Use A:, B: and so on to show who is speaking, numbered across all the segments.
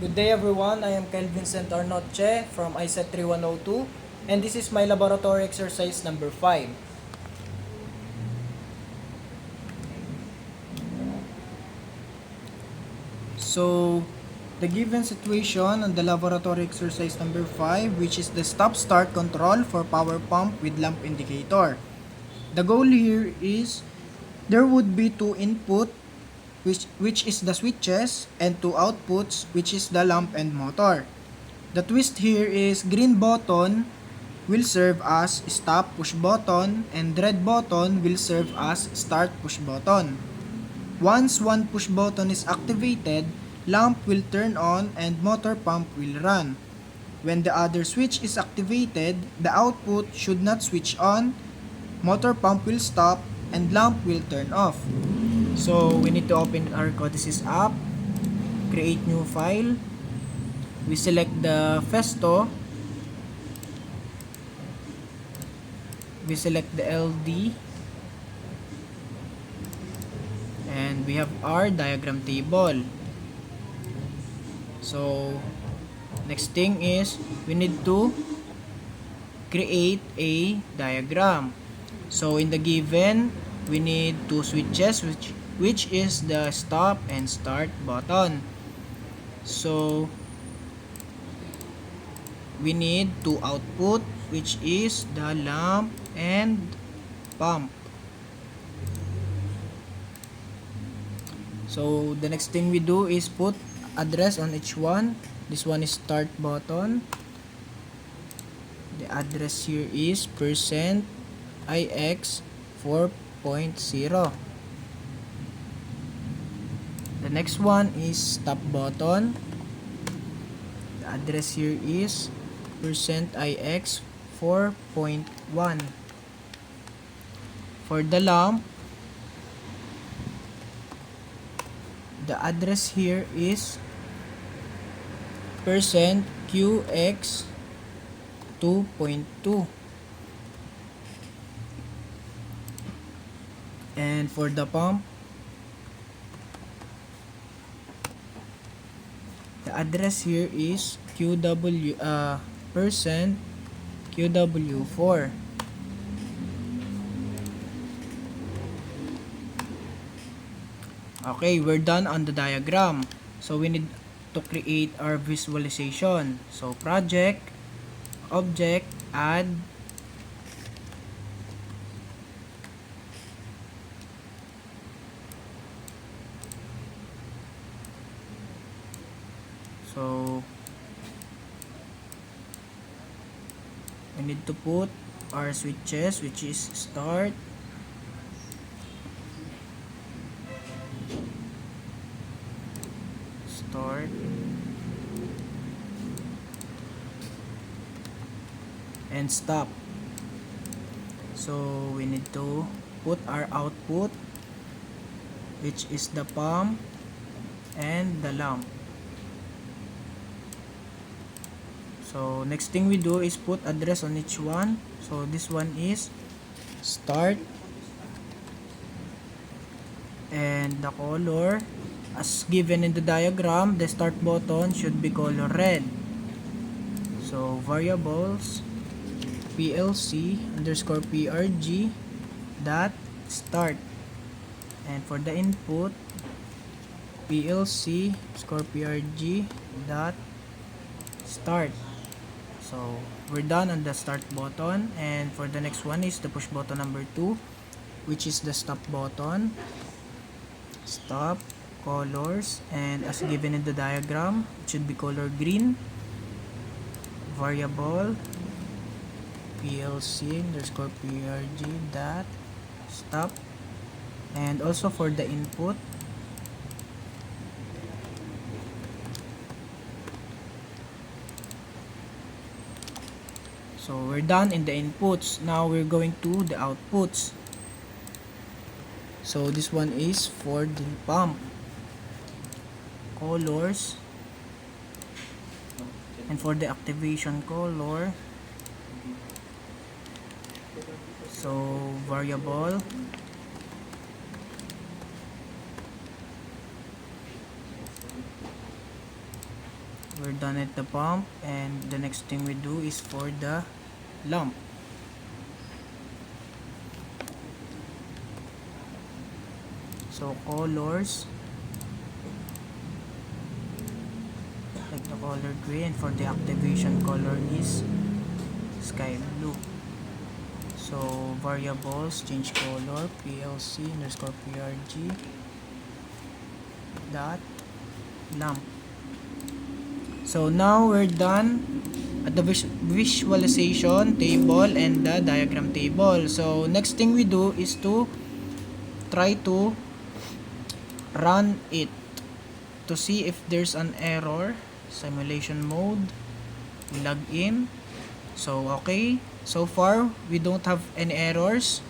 A: Good day everyone, I am Kyle Vincent Arnoche from ISET 3102 and this is my laboratory exercise number 5. So, the given situation on the laboratory exercise number 5, which is the stop-start control for power pump with lamp indicator. The goal here is there would be two input which is the switches and two outputs which is the lamp and motor. The twist here is green button will serve as stop push button and red button will serve as start push button. Once one push button is activated, lamp will turn on and motor pump will run. When the other switch is activated, the output should not switch on, motor pump will stop, and lamp will turn off. So we need to open our Codices app, create new file. We select the Festo. We select the LD. And we have our diagram table. So next thing is we need to create a diagram. So in the given, we need two switches which is the stop and start button. So we need two output which is the lamp and pump. So the next thing we do is put address on each one. This one is start button. The address here is %ix 4.0. The next one is stop button. The address here is %ix 4.1. For the lamp, the address here is %qx 2.2. And for the pump, the address here is %qw4. Okay, we're done on the diagram. So we need to create our visualization. So project, object, add, so we need to put our switches which is start, and stop. So we need to put our output which is the pump and the lamp. So next thing we do is put address on each one. So this one is start, and the color as given in the diagram, the start button should be color red. So variables plc underscore prg dot start, and for the input plc underscore prg dot start. So we're done on the start button, and for the next one is the push button number 2, which is the stop button. Stop, colors, and as given in the diagram, it should be color green. Variable plc underscore prg dot stop, and also for the input, so we're done in the inputs. Now we're going to the outputs. So this one is for the pump, colors, and for the activation color, so variable we're done at the pump, and the next thing we do is for the lamp. So colors, like the color green. For the activation color is sky blue. So variables, change color, PLC underscore PRG dot lamp. So now we're done at the visualization table and the diagram table. So next thing we do is to try to run it to see if there's an error. Simulation mode, log in. So okay, so far we don't have any errors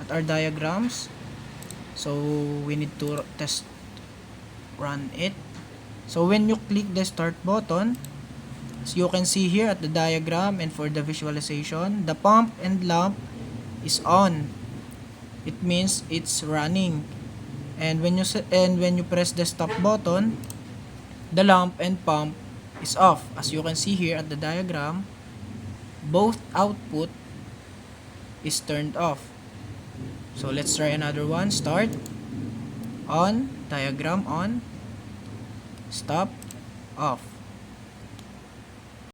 A: at our diagrams, so we need to test run it. So when you click the start button, as you can see here at the diagram and for the visualization, the pump and lamp is on. It means it's running. And when you press the stop button, the lamp and pump is off. As you can see here at the diagram, both output is turned off. So let's try another one. Start, on, diagram on, stop, off.